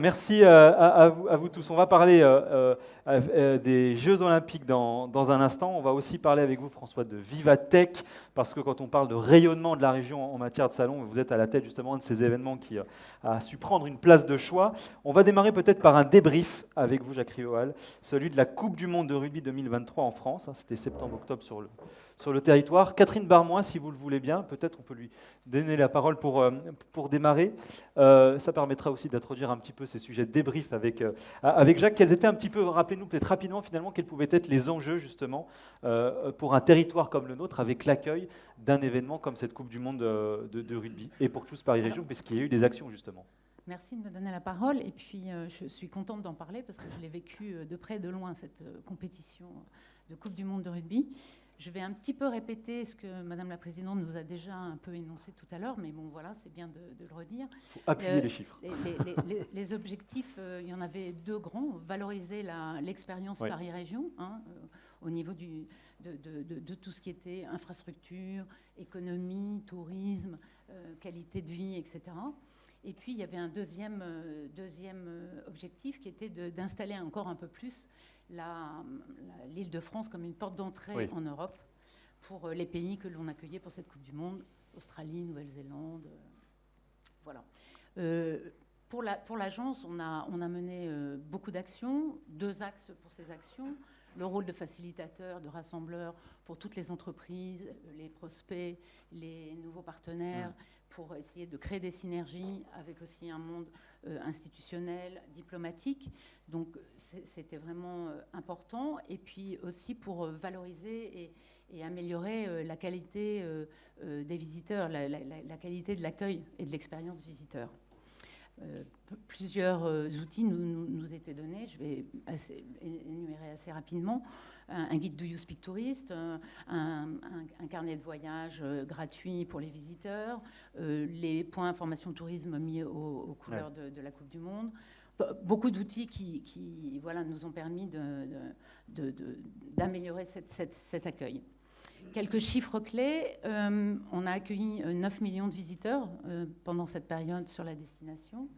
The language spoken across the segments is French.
Merci à vous tous. On va parler des Jeux Olympiques dans un instant. On va aussi parler avec vous, François, de Vivatech, parce que quand on parle de rayonnement de la région en matière de salon, vous êtes à la tête justement de ces événements qui a su prendre une place de choix. On va démarrer peut-être par un débrief avec vous, Jacques Rivoal, celui de la Coupe du Monde de rugby 2023 en France. C'était septembre-octobre sur le territoire. Catherine Barmois, si vous le voulez bien, peut-être on peut lui donner la parole pour démarrer. Ça permettra aussi d'introduire un petit peu ces sujets de débrief avec Jacques. Quels étaient un petit peu, rappelez-nous peut-être rapidement finalement, quels pouvaient être les enjeux justement pour un territoire comme le nôtre avec l'accueil d'un événement comme cette Coupe du Monde de rugby et pour tous Paris Région, puisqu'il y a eu des actions justement. Merci de me donner la parole. Et puis, je suis contente d'en parler parce que je l'ai vécu de près et de loin, cette compétition de Coupe du Monde de rugby. Je vais un petit peu répéter ce que Madame la Présidente nous a déjà un peu énoncé tout à l'heure, mais bon, voilà, c'est bien de le redire. Il faut appuyer les chiffres. Les objectifs, il y en avait deux grands. Valoriser l'expérience Paris Région, au niveau de tout ce qui était infrastructure, économie, tourisme, qualité de vie, etc. Et puis, il y avait un deuxième objectif qui était d'installer encore un peu plus l'Île-de-France comme une porte d'entrée en Europe pour les pays que l'on accueillait pour cette Coupe du Monde, Australie, Nouvelle-Zélande. Voilà. Pour l'agence, on a mené beaucoup d'actions, deux axes pour ces actions. Le rôle de facilitateur, de rassembleur pour toutes les entreprises, les prospects, les nouveaux partenaires, pour essayer de créer des synergies avec aussi un monde institutionnel, diplomatique. Donc c'était vraiment important. Et puis aussi pour valoriser et améliorer la qualité des visiteurs, la qualité de l'accueil et de l'expérience visiteur. Plusieurs outils nous étaient donnés. Je vais énumérer assez rapidement. Un guide Do You Speak Tourist, un carnet de voyage gratuit pour les visiteurs, les points information tourisme mis aux couleurs de la Coupe du Monde. Beaucoup d'outils qui voilà, nous ont permis d'améliorer cet accueil. Quelques chiffres clés. On a accueilli 9 millions de visiteurs pendant cette période sur la destination.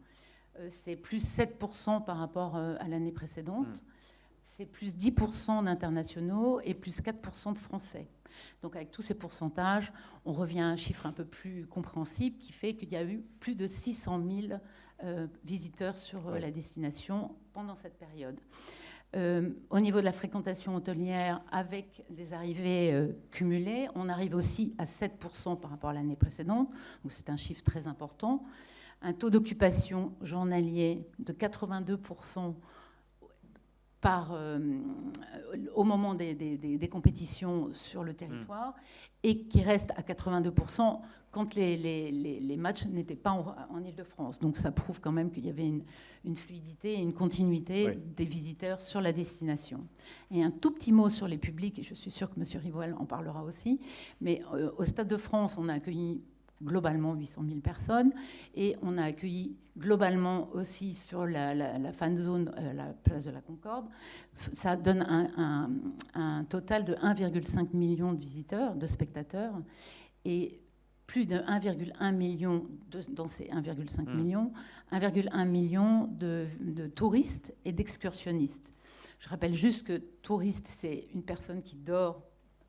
C'est plus 7% par rapport à l'année précédente. C'est plus 10% d'internationaux et plus 4% de Français. Donc avec tous ces pourcentages, on revient à un chiffre un peu plus compréhensible qui fait qu'il y a eu plus de 600 000 visiteurs sur la destination pendant cette période. Au niveau de la fréquentation hôtelière, avec des arrivées cumulées, on arrive aussi à 7% par rapport à l'année précédente. Donc c'est un chiffre très important. Un taux d'occupation journalier de 82% au moment des compétitions sur le territoire et qui reste à 82% quand les matchs n'étaient pas en Île-de-France. Donc ça prouve quand même qu'il y avait une fluidité et une continuité des visiteurs sur la destination. Et un tout petit mot sur les publics, et je suis sûre que M. Rivoal en parlera aussi, mais au Stade de France, on a accueilli globalement 800 000 personnes et on a accueilli globalement aussi sur la fan zone, la place de la Concorde. Ça donne un total de 1,5 million de visiteurs, de spectateurs, et plus de 1,1 million dans ces 1,5 millions, 1,1 million de touristes et d'excursionnistes. Je rappelle juste que touriste, c'est une personne qui dort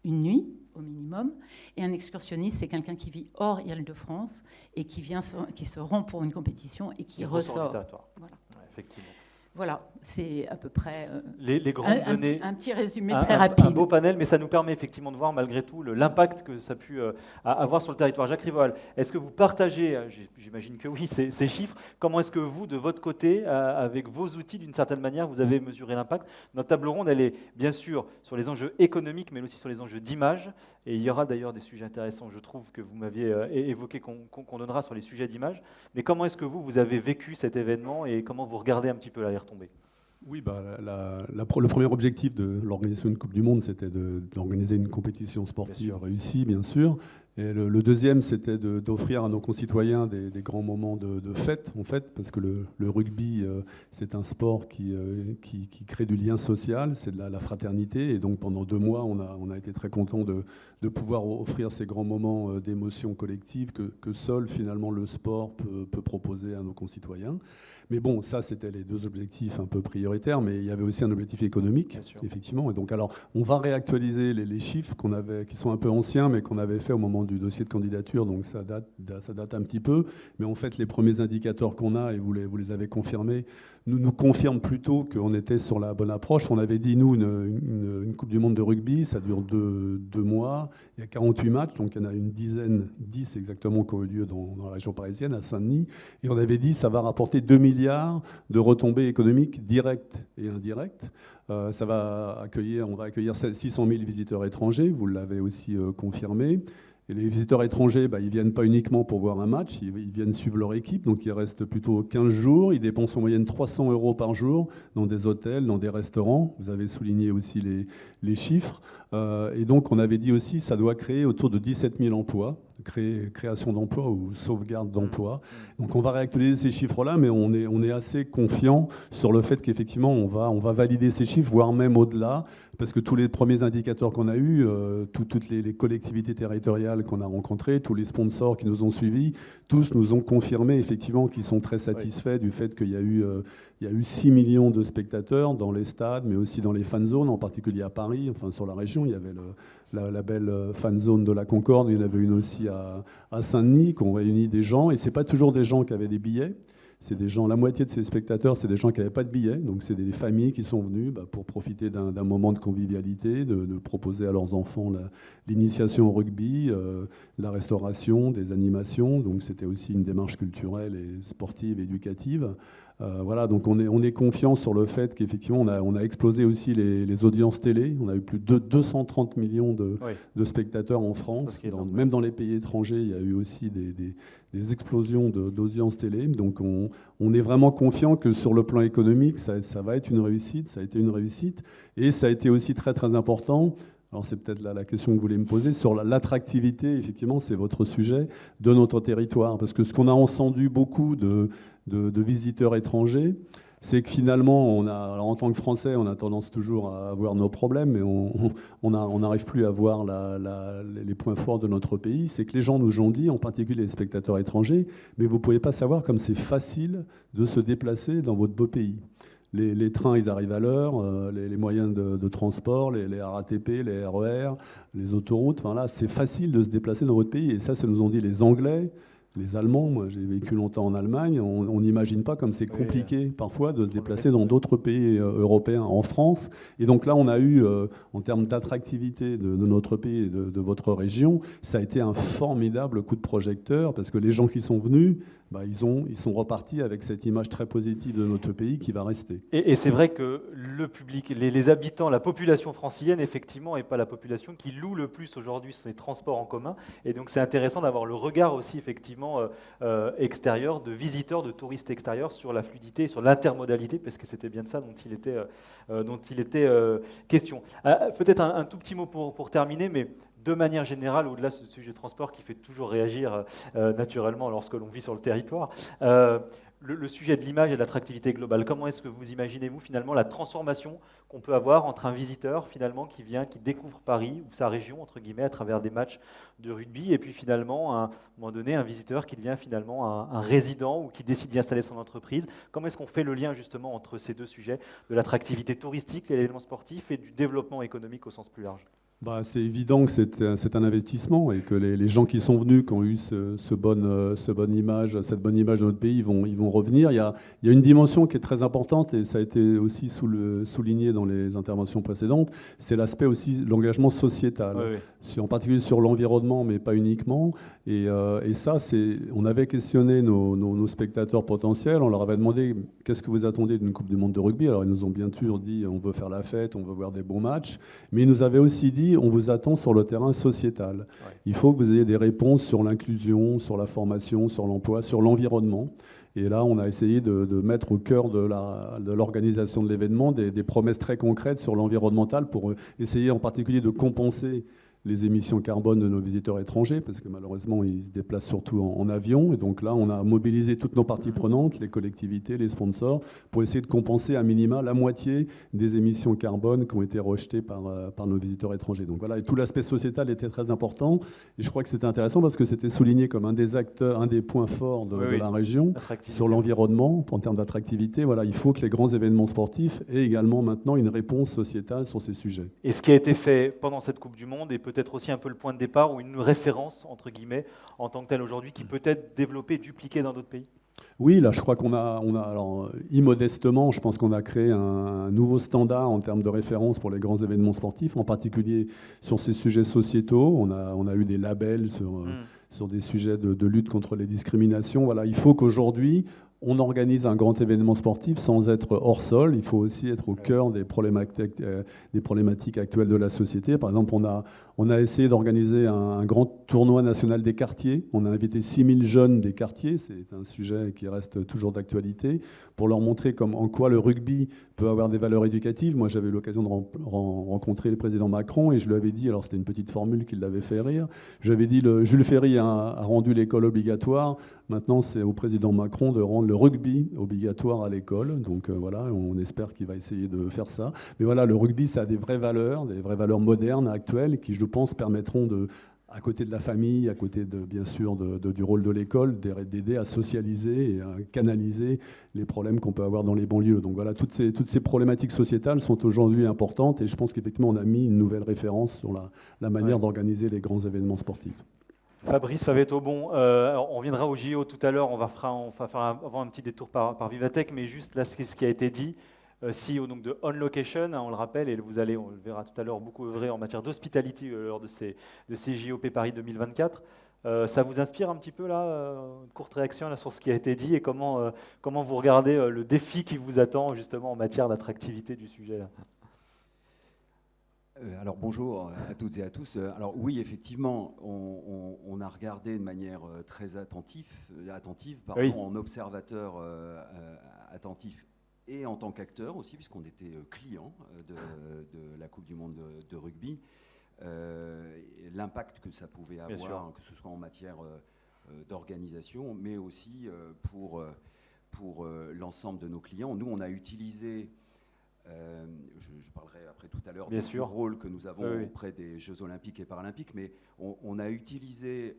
une nuit au minimum, et un excursionniste, c'est quelqu'un qui vit hors Île-de-France et qui se rend pour une compétition et qui ressort. Voilà. Ouais, effectivement. Voilà, c'est à peu près les grandes données, un petit résumé très rapide. Un beau panel, mais ça nous permet effectivement de voir malgré tout l'impact que ça a pu avoir sur le territoire. Jacques Rivoal, est-ce que vous partagez, j'imagine que oui, ces chiffres? Comment est-ce que vous, de votre côté, avec vos outils, d'une certaine manière, vous avez mesuré l'impact? Notre table ronde, elle est bien sûr sur les enjeux économiques, mais aussi sur les enjeux d'image. Et il y aura d'ailleurs des sujets intéressants, je trouve, que vous m'aviez évoqués, qu'on donnera sur les sujets d'image. Mais comment est-ce que vous avez vécu cet événement et comment vous regardez un petit peu les retombées? Oui, le premier objectif de l'organisation de Coupe du Monde, c'était d'organiser une compétition sportive réussie, bien sûr. Et le deuxième, c'était d'offrir à nos concitoyens des grands moments de fête, en fait, parce que le rugby, c'est un sport qui crée du lien social, c'est de la fraternité. Et donc pendant 2 mois, on a été très contents de pouvoir offrir ces grands moments d'émotion collective que seul, finalement, le sport peut proposer à nos concitoyens. Mais bon, ça, c'était les 2 objectifs un peu prioritaires, mais il y avait aussi un objectif économique, effectivement. Et donc, alors, on va réactualiser les chiffres qui sont un peu anciens, mais qu'on avait fait au moment du dossier de candidature, donc ça date un petit peu. Mais en fait, les premiers indicateurs qu'on a, et vous les avez confirmés, nous confirment plutôt qu'on était sur la bonne approche. On avait dit, nous, une Coupe du Monde de rugby, ça dure 2 mois, il y a 48 matchs, donc il y en a une dizaine, 10 exactement, qui ont eu lieu dans la région parisienne, à Saint-Denis. Et on avait dit, ça va rapporter 2 milliards de retombées économiques directes et indirectes. On va accueillir 600 000 visiteurs étrangers, vous l'avez aussi confirmé. Et les visiteurs étrangers, ils ne viennent pas uniquement pour voir un match, ils viennent suivre leur équipe, donc ils restent plutôt 15 jours, ils dépensent en moyenne 300 € par jour dans des hôtels, dans des restaurants. Vous avez souligné aussi les chiffres. Et donc on avait dit aussi ça doit créer autour de 17 000 emplois, création d'emplois ou sauvegarde d'emplois. Donc on va réactualiser ces chiffres-là, mais on est assez confiant sur le fait qu'effectivement on va valider ces chiffres, voire même au-delà, parce que tous les premiers indicateurs qu'on a eus, toutes les collectivités territoriales qu'on a rencontrées, tous les sponsors qui nous ont suivis, tous nous ont confirmé effectivement qu'ils sont très satisfaits du fait qu'il y a eu 6 millions de spectateurs dans les stades, mais aussi dans les fan zones, en particulier à Paris, enfin sur la région. Il y avait la belle fan zone de la Concorde, il y en avait une aussi à Saint-Denis, qui ont réuni des gens, et ce n'est pas toujours des gens qui avaient des billets. C'est des gens, la moitié de ces spectateurs, c'est des gens qui n'avaient pas de billets, donc c'est des familles qui sont venues pour profiter d'un moment de convivialité, de proposer à leurs enfants l'initiation au rugby, la restauration, des animations, donc c'était aussi une démarche culturelle et sportive, éducative. Voilà, donc on est confiant sur le fait qu'effectivement on a explosé aussi les audiences télé. On a eu plus de 230 millions de spectateurs en France. Même dans les pays étrangers, il y a eu aussi des explosions d'audience télé. Donc on est vraiment confiant que sur le plan économique, ça va être une réussite. Ça a été une réussite. Et ça a été aussi très très important. Alors c'est peut-être la question que vous voulez me poser, sur l'attractivité, effectivement, c'est votre sujet, de notre territoire. Parce que ce qu'on a entendu beaucoup de visiteurs étrangers, c'est que finalement, alors en tant que Français, on a tendance toujours à avoir nos problèmes, mais on n'arrive plus à voir les points forts de notre pays. C'est que les gens nous ont dit, en particulier les spectateurs étrangers, mais vous ne pouvez pas savoir comme c'est facile de se déplacer dans votre beau pays. Les trains, ils arrivent à l'heure, les moyens de transport, les RATP, les RER, les autoroutes, enfin là, c'est facile de se déplacer dans votre pays. Et ça nous ont dit les Anglais, les Allemands. Moi, j'ai vécu longtemps en Allemagne. On n'imagine pas comme c'est compliqué parfois de se déplacer dans d'autres pays européens, en France. Et donc là, on a eu, en termes d'attractivité de notre pays et de votre région, ça a été un formidable coup de projecteur parce que les gens qui sont venus, ils sont repartis avec cette image très positive de notre pays qui va rester. Et c'est vrai que le public, les habitants, la population francilienne, effectivement, n'est pas la population qui loue le plus aujourd'hui ces transports en commun. Et donc c'est intéressant d'avoir le regard aussi, effectivement, extérieur, de visiteurs, de touristes extérieurs sur la fluidité, sur l'intermodalité, parce que c'était bien de ça dont il était question. Peut-être un tout petit mot pour terminer, mais de manière générale, au-delà de ce sujet de transport qui fait toujours réagir naturellement lorsque l'on vit sur le territoire, le sujet de l'image et de l'attractivité globale, comment est-ce que vous imaginez-vous finalement la transformation qu'on peut avoir entre un visiteur finalement qui découvre Paris ou sa région, entre guillemets, à travers des matchs de rugby, et puis finalement, à un moment donné, un visiteur qui devient finalement un résident ou qui décide d'y installer son entreprise. Comment est-ce qu'on fait le lien justement entre ces deux sujets, de l'attractivité touristique, l'élément sportif, et du développement économique au sens plus large ? C'est évident que c'est un investissement et que les gens qui sont venus, qui ont eu cette bonne image de notre pays, ils vont revenir. Il y a une dimension qui est très importante et ça a été aussi souligné dans les interventions précédentes, c'est l'aspect aussi de l'engagement sociétal, en particulier sur l'environnement, mais pas uniquement. Et ça, on avait questionné nos spectateurs potentiels, on leur avait demandé qu'est-ce que vous attendez d'une Coupe du Monde de rugby. Alors ils nous ont bien sûr dit on veut faire la fête, on veut voir des bons matchs, mais ils nous avaient aussi dit on vous attend sur le terrain sociétal. Ouais. Il faut que vous ayez des réponses sur l'inclusion, sur la formation, sur l'emploi, sur l'environnement. Et là, on a essayé de mettre au cœur de l'organisation de l'événement des promesses très concrètes sur l'environnemental pour essayer en particulier de compenser les émissions carbone de nos visiteurs étrangers, parce que malheureusement, ils se déplacent surtout en avion. Et donc là, on a mobilisé toutes nos parties prenantes, les collectivités, les sponsors, pour essayer de compenser à minima la moitié des émissions carbone qui ont été rejetées par nos visiteurs étrangers. Donc voilà, et tout l'aspect sociétal était très important. Et je crois que c'était intéressant parce que c'était souligné comme un des acteurs, un des points forts de la région sur l'environnement, en termes d'attractivité. Voilà, il faut que les grands événements sportifs aient également maintenant une réponse sociétale sur ces sujets. Et ce qui a été fait pendant cette Coupe du Monde est peut-être aussi un peu le point de départ ou une référence, entre guillemets, en tant que telle aujourd'hui, qui peut être développée, dupliquée dans d'autres pays? Oui, là, je crois qu'on a alors, immodestement, je pense qu'on a créé un nouveau standard en termes de référence pour les grands événements sportifs, en particulier sur ces sujets sociétaux. On a eu des labels sur des sujets de lutte contre les discriminations. Voilà, il faut qu'aujourd'hui, on organise un grand événement sportif sans être hors sol. Il faut aussi être au cœur des problématiques actuelles de la société. Par exemple, on a essayé d'organiser un grand tournoi national des quartiers. On a invité 6000 jeunes des quartiers. C'est un sujet qui reste toujours d'actualité, pour leur montrer en quoi le rugby peut avoir des valeurs éducatives. Moi, j'avais eu l'occasion de rencontrer le président Macron et je lui avais dit, alors c'était une petite formule qui l'avait fait rire, je lui avais dit, Jules Ferry a rendu l'école obligatoire. Maintenant, c'est au président Macron de rendre le rugby obligatoire à l'école. Donc voilà, on espère qu'il va essayer de faire ça. Mais voilà, le rugby, ça a des vraies valeurs modernes, actuelles, qui, je pense, permettront à côté de la famille, à côté bien sûr du rôle de l'école, d'aider à socialiser et à canaliser les problèmes qu'on peut avoir dans les banlieues. Donc voilà, toutes ces problématiques sociétales sont aujourd'hui importantes et je pense qu'effectivement on a mis une nouvelle référence sur la manière d'organiser les grands événements sportifs. Fabrice Favet-Aubon, on viendra au JO tout à l'heure, on va faire avant un petit détour par Vivatech, mais juste là, ce qui a été dit, CEO donc de On Location, on le rappelle, et on le verra tout à l'heure, beaucoup œuvré en matière d'hospitality lors de ces JOP Paris 2024. Ça vous inspire un petit peu là, une courte réaction là, sur ce qui a été dit et comment vous regardez le défi qui vous attend justement en matière d'attractivité du sujet là? Alors bonjour à toutes et à tous. Alors oui, effectivement, on a regardé de manière très attentive en observateur attentif et en tant qu'acteur aussi, puisqu'on était client de la Coupe du Monde de rugby, l'impact que ça pouvait avoir, que ce soit en matière d'organisation, mais aussi pour l'ensemble de nos clients. Nous, on a utilisé... je parlerai après tout à l'heure du rôle que nous avons auprès des Jeux Olympiques et Paralympiques, mais on a utilisé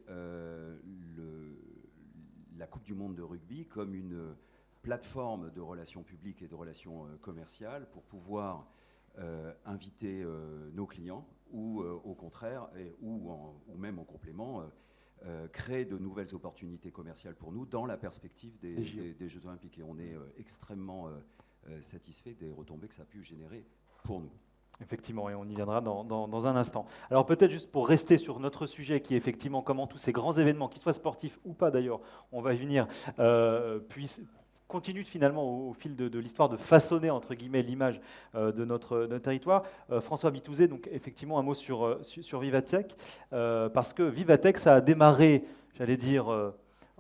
la Coupe du Monde de rugby comme une plateforme de relations publiques et de relations commerciales pour pouvoir inviter nos clients ou au contraire, ou même en complément, créer de nouvelles opportunités commerciales pour nous dans la perspective des Jeux Olympiques. Et on est extrêmement... satisfait des retombées que ça a pu générer pour nous. Effectivement, et on y viendra dans un instant. Alors peut-être juste pour rester sur notre sujet, qui est effectivement comment tous ces grands événements, qu'ils soient sportifs ou pas d'ailleurs, on va y venir, continuent finalement au fil de l'histoire de façonner, entre guillemets, l'image de notre territoire. François Bitouzé, donc effectivement un mot sur Vivatech, parce que Vivatech, ça a démarré, j'allais dire...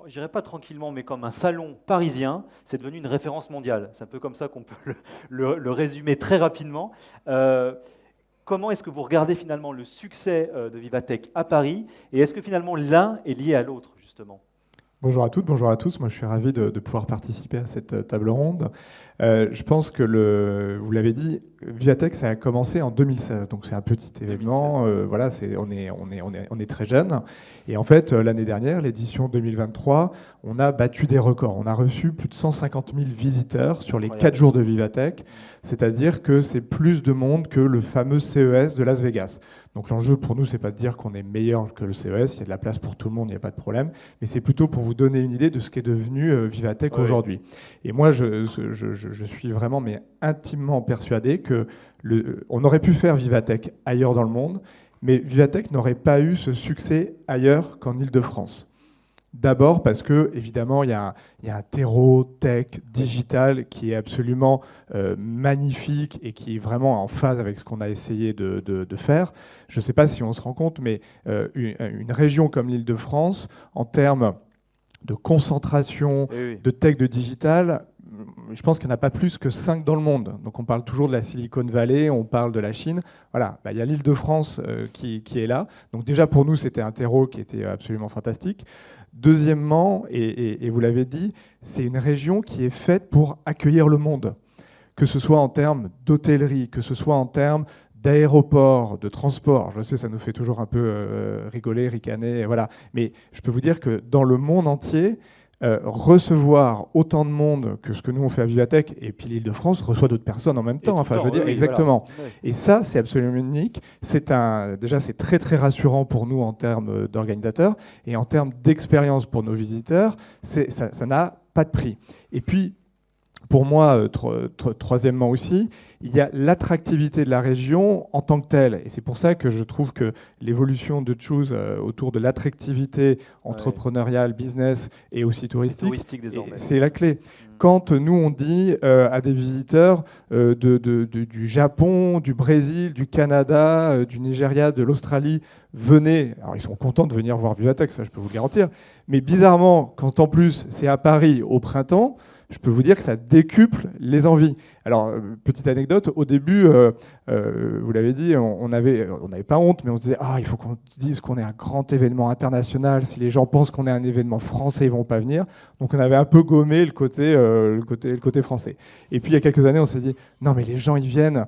je dirais pas tranquillement, mais comme un salon parisien, c'est devenu une référence mondiale. C'est un peu comme ça qu'on peut le résumer très rapidement. Comment est-ce que vous regardez finalement le succès de Vivatech à Paris, et est-ce que finalement l'un est lié à l'autre, justement ? Bonjour à toutes, bonjour à tous. Moi, je suis ravi de pouvoir participer à cette table ronde. Je pense que, vous l'avez dit, Vivatech, ça a commencé en 2016. Donc, c'est un petit événement. Voilà, on est très jeune. Et en fait, l'année dernière, l'édition 2023, on a battu des records. On a reçu plus de 150 000 visiteurs sur les 4 jours de Vivatech. C'est-à-dire que c'est plus de monde que le fameux CES de Las Vegas. Donc l'enjeu pour nous, c'est pas de dire qu'on est meilleur que le CES, il y a de la place pour tout le monde, il n'y a pas de problème, mais c'est plutôt pour vous donner une idée de ce qu'est devenu Vivatech aujourd'hui. Et moi, je suis vraiment intimement persuadé que on aurait pu faire Vivatech ailleurs dans le monde, mais Vivatech n'aurait pas eu ce succès ailleurs qu'en Île-de-France. D'abord parce que, évidemment, il y a un terreau tech, digital qui est absolument magnifique et qui est vraiment en phase avec ce qu'on a essayé de faire. Je ne sais pas si on se rend compte, mais une région comme l'Île-de-France, en termes de concentration de tech, de digital, je pense qu'il n'y en a pas plus que 5 dans le monde. Donc on parle toujours de la Silicon Valley, on parle de la Chine. Voilà, il y a l'Île-de-France qui est là. Donc déjà pour nous, c'était un terreau qui était absolument fantastique. Deuxièmement, et vous l'avez dit, c'est une région qui est faite pour accueillir le monde, que ce soit en termes d'hôtellerie, que ce soit en termes d'aéroports, de transport. Je sais, ça nous fait toujours un peu rigoler, ricaner, voilà. Mais je peux vous dire que dans le monde entier, recevoir autant de monde que ce que nous on fait à Vivatech, et puis l'Île-de-France reçoit d'autres personnes en même temps. Enfin, je veux dire, exactement. Voilà. Et ça, c'est absolument unique. Déjà, c'est très très rassurant pour nous en termes d'organisateurs et en termes d'expérience pour nos visiteurs. Ça n'a pas de prix. Et puis, pour moi, troisièmement aussi, il y a l'attractivité de la région en tant que telle. Et c'est pour ça que je trouve que l'évolution de Choose autour de l'attractivité entrepreneuriale, business et aussi touristique, c'est la clé. Quand nous, on dit à des visiteurs du Japon, du Brésil, du Canada, du Nigeria, de l'Australie, venez, alors ils sont contents de venir voir Vivatech, ça je peux vous le garantir, mais bizarrement, quand en plus c'est à Paris au printemps, je peux vous dire que ça décuple les envies. Alors, petite anecdote, au début, vous l'avez dit, on n'avait pas honte, mais on se disait « Ah, il faut qu'on dise qu'on est un grand événement international. Si les gens pensent qu'on est un événement français, ils ne vont pas venir. » Donc, on avait un peu gommé le côté français. Et puis, il y a quelques années, on s'est dit « Non, mais les gens, ils viennent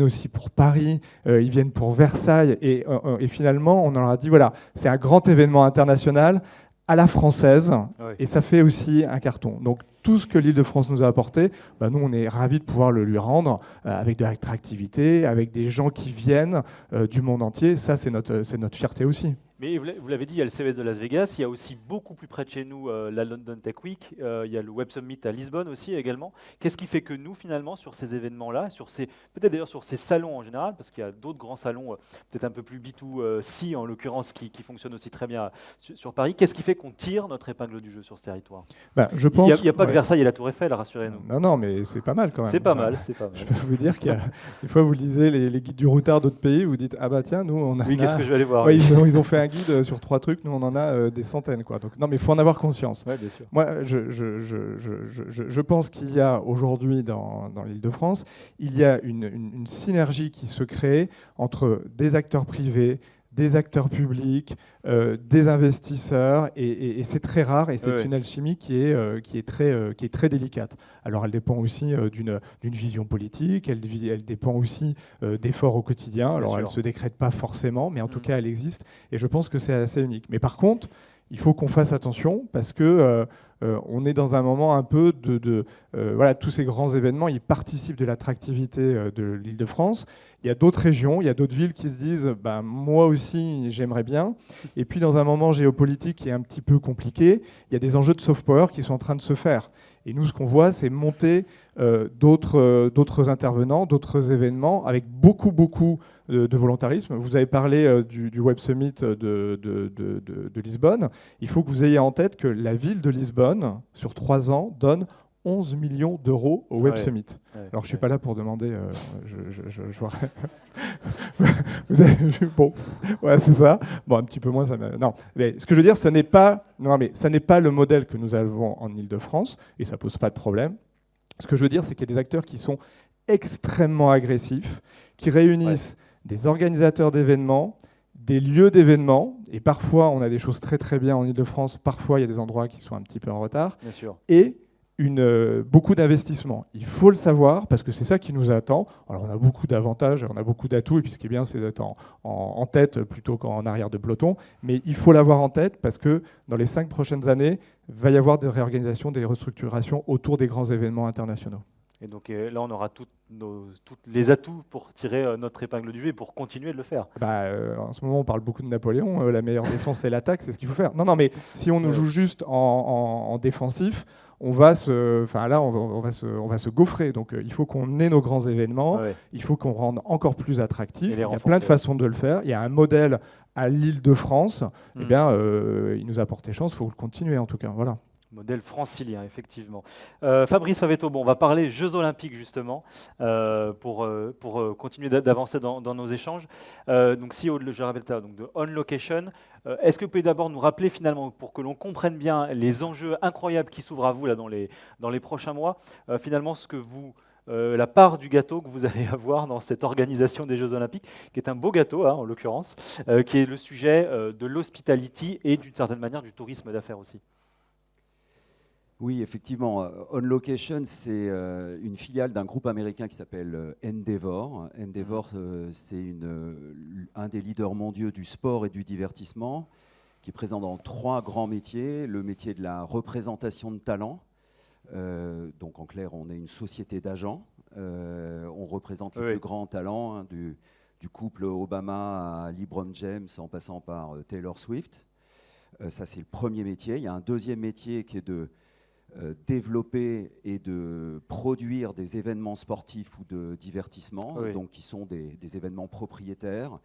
aussi pour Paris, ils viennent pour Versailles. » Et finalement, on leur a dit « Voilà, c'est un grand événement international. » À la française, et ça fait aussi un carton. Donc tout ce que l'Île-de-France nous a apporté, nous on est ravis de pouvoir le lui rendre avec de l'attractivité, avec des gens qui viennent du monde entier. Ça, c'est notre fierté aussi. Mais vous l'avez dit, il y a le CES de Las Vegas, il y a aussi beaucoup plus près de chez nous la London Tech Week, il y a le Web Summit à Lisbonne aussi également. Qu'est-ce qui fait que nous, finalement, sur ces événements-là, peut-être d'ailleurs sur ces salons en général, parce qu'il y a d'autres grands salons, peut-être un peu plus B2C en l'occurrence, qui fonctionnent aussi très bien sur Paris, qu'est-ce qui fait qu'on tire notre épingle du jeu sur ce territoire? Je pense, il n'y a pas que Versailles et la Tour Eiffel, rassurez-nous. Non, mais c'est pas mal quand même. C'est pas mal. Je peux vous dire qu'il y a des fois, vous lisez les guides du routard d'autres pays, vous dites « Ah bah tiens, nous, on a… » Oui, qu'est-ce que je vais aller voir? Ils ont fait un guide sur 3 trucs, nous on en a des centaines, quoi. Donc non, mais il faut en avoir conscience. Ouais, bien sûr. Moi, je pense qu'il y a aujourd'hui dans l'Île-de-France, il y a une synergie qui se crée entre des acteurs privés, des acteurs publics, des investisseurs, et c'est très rare, et c'est une alchimie qui est très délicate. Alors elle dépend aussi d'une vision politique, elle dépend aussi d'efforts au quotidien. Alors elle ne se décrète pas forcément, mais en tout cas elle existe, et je pense que c'est assez unique. Mais par contre, il faut qu'on fasse attention, parce que on est dans un moment un peu voilà, tous ces grands événements, ils participent de l'attractivité de l'Île-de-France. Il y a d'autres régions, il y a d'autres villes qui se disent moi aussi j'aimerais bien. Et puis dans un moment géopolitique qui est un petit peu compliqué, il y a des enjeux de soft power qui sont en train de se faire. Et nous, ce qu'on voit, c'est monter d'autres intervenants, d'autres événements, avec beaucoup de volontarisme. Vous avez parlé du Web Summit de Lisbonne. Il faut que vous ayez en tête que la ville de Lisbonne, sur 3 ans, donne 11 millions d'euros au Web Summit. Alors, je ne suis pas là pour demander... je vois... Vous avez vu? Bon, ouais, c'est ça. Bon, un petit peu moins... Non, mais ce que je veux dire, ça n'est pas le modèle que nous avons en Île-de-France, et ça ne pose pas de problème. Ce que je veux dire, c'est qu'il y a des acteurs qui sont extrêmement agressifs, qui réunissent des organisateurs d'événements, des lieux d'événements, et parfois, on a des choses très très bien en Île-de-France, parfois, il y a des endroits qui sont un petit peu en retard. Bien sûr. Et beaucoup d'investissements. Il faut le savoir parce que c'est ça qui nous attend. Alors on a beaucoup d'avantages, on a beaucoup d'atouts, et puis ce qui est bien, c'est d'être en tête plutôt qu'en arrière de peloton. Mais il faut l'avoir en tête parce que dans les 5 prochaines années, il va y avoir des réorganisations, des restructurations autour des grands événements internationaux. Et donc là, on aura tous les atouts pour tirer notre épingle du jeu et pour continuer de le faire. En ce moment, on parle beaucoup de Napoléon. La meilleure défense, c'est l'attaque, c'est ce qu'il faut faire. Non, mais si on nous joue juste en défensif, on va se gaufrer. Donc il faut qu'on ait nos grands événements, il faut qu'on rende encore plus attractif. Il y a plein de façons de le faire. Il y a un modèle à l'Île-de-France. Eh bien, il nous a porté chance, il faut le continuer en tout cas. Voilà. Modèle francilien, effectivement. Fabrice Favetto, bon, on va parler Jeux Olympiques justement, pour continuer d'avancer dans nos échanges. Donc CEO, je rappelle ça, donc de On Location. Est-ce que vous pouvez d'abord nous rappeler finalement, pour que l'on comprenne bien les enjeux incroyables qui s'ouvrent à vous là, dans les prochains mois, finalement ce que la part du gâteau que vous allez avoir dans cette organisation des Jeux Olympiques, qui est un beau gâteau en l'occurrence, qui est le sujet de l'hospitality et d'une certaine manière du tourisme d'affaires aussi. Oui, effectivement. On Location, c'est une filiale d'un groupe américain qui s'appelle Endeavor. Endeavor, c'est un des leaders mondiaux du sport et du divertissement, qui est présent dans 3 grands métiers. Le métier de la représentation de talent. Donc en clair, on est une société d'agents. On représente les plus grands talents, du couple Obama à LeBron James, en passant par Taylor Swift. Ça, c'est le premier métier. Il y a un deuxième métier qui est de développer et de produire des événements sportifs ou de divertissement, donc qui sont des événements propriétaires.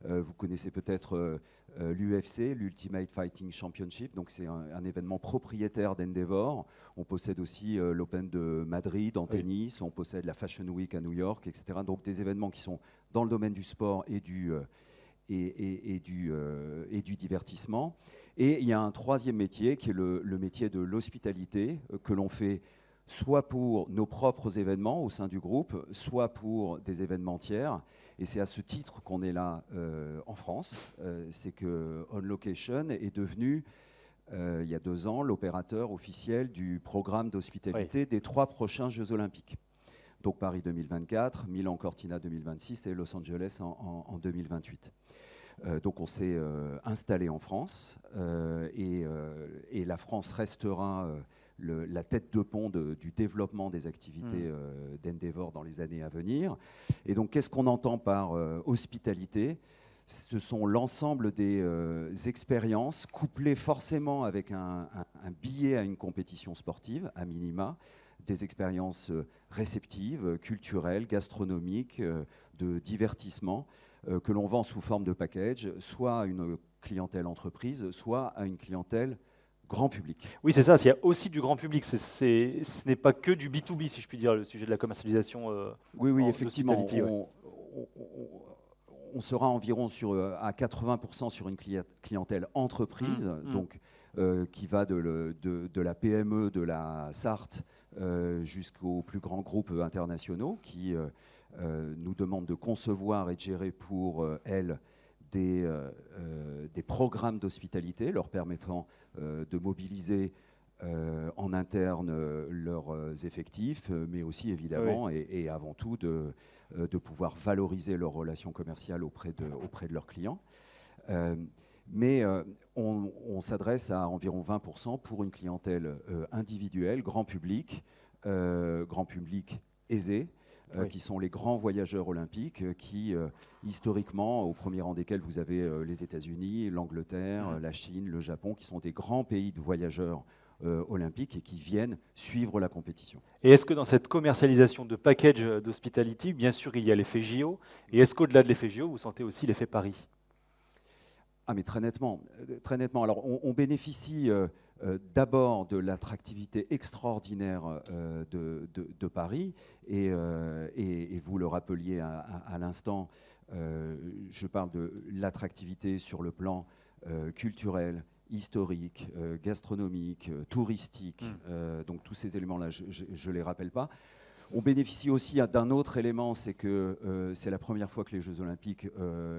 Vous connaissez peut-être l'UFC, l'Ultimate Fighting Championship, donc c'est un événement propriétaire d'Endeavor. On possède aussi l'Open de Madrid en tennis, on possède la Fashion Week à New York, etc. Donc des événements qui sont dans le domaine du sport et du divertissement. Et il y a un troisième métier qui est le métier de l'hospitalité, que l'on fait soit pour nos propres événements au sein du groupe, soit pour des événementiaires. Et c'est à ce titre qu'on est là en France. C'est que On Location est devenu, il y a 2 ans, l'opérateur officiel du programme d'hospitalité des 3 prochains Jeux Olympiques. Donc Paris 2024, Milan Cortina 2026 et Los Angeles en 2028. Donc on s'est installé en France et la France restera la tête de pont du développement des activités d'Endeavor dans les années à venir. Et donc qu'est-ce qu'on entend par hospitalité ? Ce sont l'ensemble des expériences couplées forcément avec un billet à une compétition sportive, à minima, des expériences réceptives, culturelles, gastronomiques, de divertissement, que l'on vend sous forme de package, soit à une clientèle entreprise, soit à une clientèle grand public. Oui, c'est ça, il y a aussi du grand public, ce n'est pas que du B2B, si je puis dire, le sujet de la commercialisation. Oui, effectivement, on sera environ à 80% sur une clientèle entreprise, donc qui va de la PME, de la Sarthe, jusqu'aux plus grands groupes internationaux qui nous demandent de concevoir et de gérer pour elles des programmes d'hospitalité leur permettant de mobiliser en interne leurs effectifs, mais aussi évidemment et avant tout de pouvoir valoriser leurs relations commerciales auprès de leurs clients. Mais on s'adresse à environ 20% pour une clientèle individuelle, grand public aisé, qui sont les grands voyageurs olympiques qui, historiquement, au premier rang desquels vous avez les États-Unis, l'Angleterre, la Chine, le Japon, qui sont des grands pays de voyageurs olympiques et qui viennent suivre la compétition. Et est-ce que dans cette commercialisation de package d'hospitality, bien sûr, il y a l'effet JO, et est-ce qu'au-delà de l'effet JO, vous sentez aussi l'effet Paris ? Ah, mais très nettement. Alors, on bénéficie d'abord de l'attractivité extraordinaire de Paris, et vous le rappeliez à l'instant, je parle de l'attractivité sur le plan culturel, historique, gastronomique, touristique, donc tous ces éléments-là, je ne les rappelle pas. On bénéficie aussi d'un autre élément, c'est que c'est la première fois que les Jeux Olympiques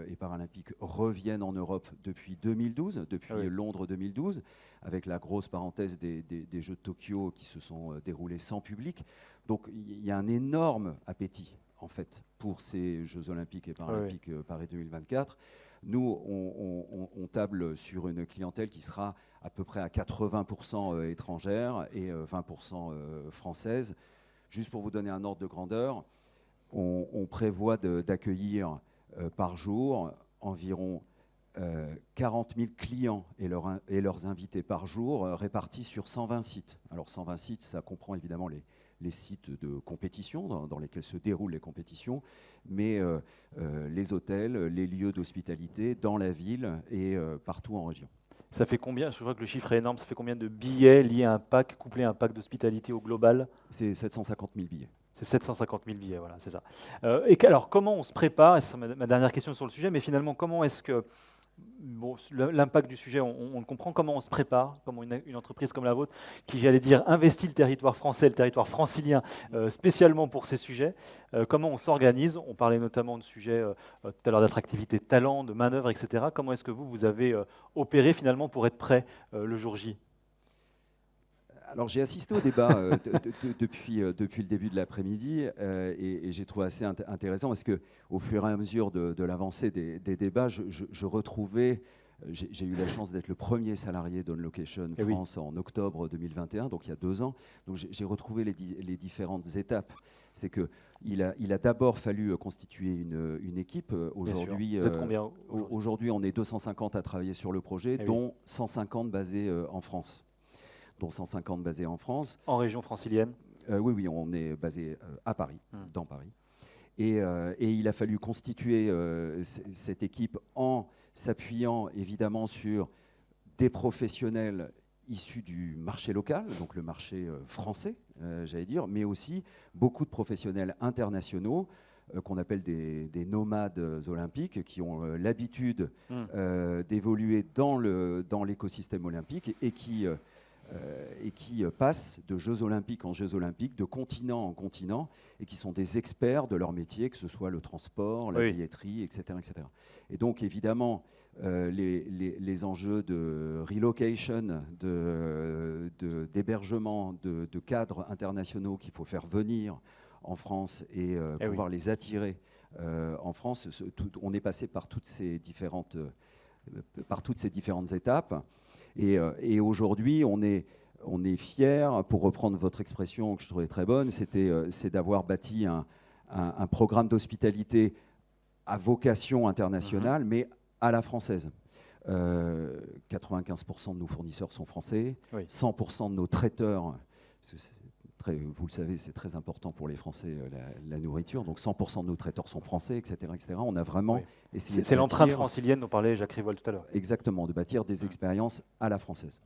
et Paralympiques reviennent en Europe depuis 2012, depuis Londres 2012, avec la grosse parenthèse des Jeux de Tokyo qui se sont déroulés sans public. Donc il y a un énorme appétit, en fait, pour ces Jeux Olympiques et Paralympiques Paris 2024. Nous, on table sur une clientèle qui sera à peu près à 80% étrangère et 20% française. Juste pour vous donner un ordre de grandeur, on prévoit d'accueillir par jour environ 40 000 clients et leurs invités par jour répartis sur 120 sites. Alors 120 sites, ça comprend évidemment les sites de compétition dans lesquels se déroulent les compétitions, mais les hôtels, les lieux d'hospitalité dans la ville et partout en région. Ça fait combien, je crois que le chiffre est énorme, ça fait combien de billets liés à un pack, couplé à un pack d'hospitalité au global? C'est 750 000 billets. C'est 750 000 billets, voilà, c'est ça. Alors, comment on se prépare, et c'est ma dernière question sur le sujet, mais finalement, comment est-ce que, bon, l'impact du sujet, on le comprend, comment on se prépare, comment une entreprise comme la vôtre, qui, j'allais dire, investit le territoire français, le territoire francilien, spécialement pour ces sujets, comment on s'organise? On parlait notamment de sujets tout à l'heure d'attractivité, de talent, de manœuvre, etc. Comment est-ce que vous avez opéré finalement pour être prêt le jour J? Alors j'ai assisté au débat depuis le début de l'après-midi et j'ai trouvé assez intéressant parce qu'au fur et à mesure de l'avancée des débats, je retrouvais, j'ai eu la chance d'être le premier salarié d'On Location France en octobre 2021, donc il y a 2 ans, donc j'ai retrouvé les différentes étapes. C'est qu'il a d'abord fallu constituer une équipe. Aujourd'hui, vous êtes combien aujourd'hui, on est 250 à travailler sur le projet, dont 150 basés en France. Dont 150 basés en France. En région francilienne? Oui, on est basé à Paris, dans Paris. Et il a fallu constituer cette équipe en s'appuyant évidemment sur des professionnels issus du marché local, donc le marché français, j'allais dire, mais aussi beaucoup de professionnels internationaux qu'on appelle des nomades olympiques qui ont l'habitude d'évoluer dans l'écosystème olympique et qui passent de Jeux olympiques en Jeux olympiques, de continent en continent, et qui sont des experts de leur métier, que ce soit le transport, la billetterie, etc., etc. Et donc, évidemment, les enjeux de relocation, d'hébergement, de cadres internationaux qu'il faut faire venir en France et pouvoir les attirer en France, on est passé par toutes ces différentes étapes. Et aujourd'hui, on est fiers, pour reprendre votre expression que je trouvais très bonne, c'est d'avoir bâti un programme d'hospitalité à vocation internationale, mais à la française. 95% de nos fournisseurs sont français, 100% de nos traiteurs, vous le savez, c'est très important pour les Français, la nourriture, donc 100% de nos traiteurs sont français, etc. etc. On a vraiment essayé de C'est l'empreinte francilienne dont parlait Jacques Rivoal tout à l'heure. Exactement, de bâtir des expériences à la française.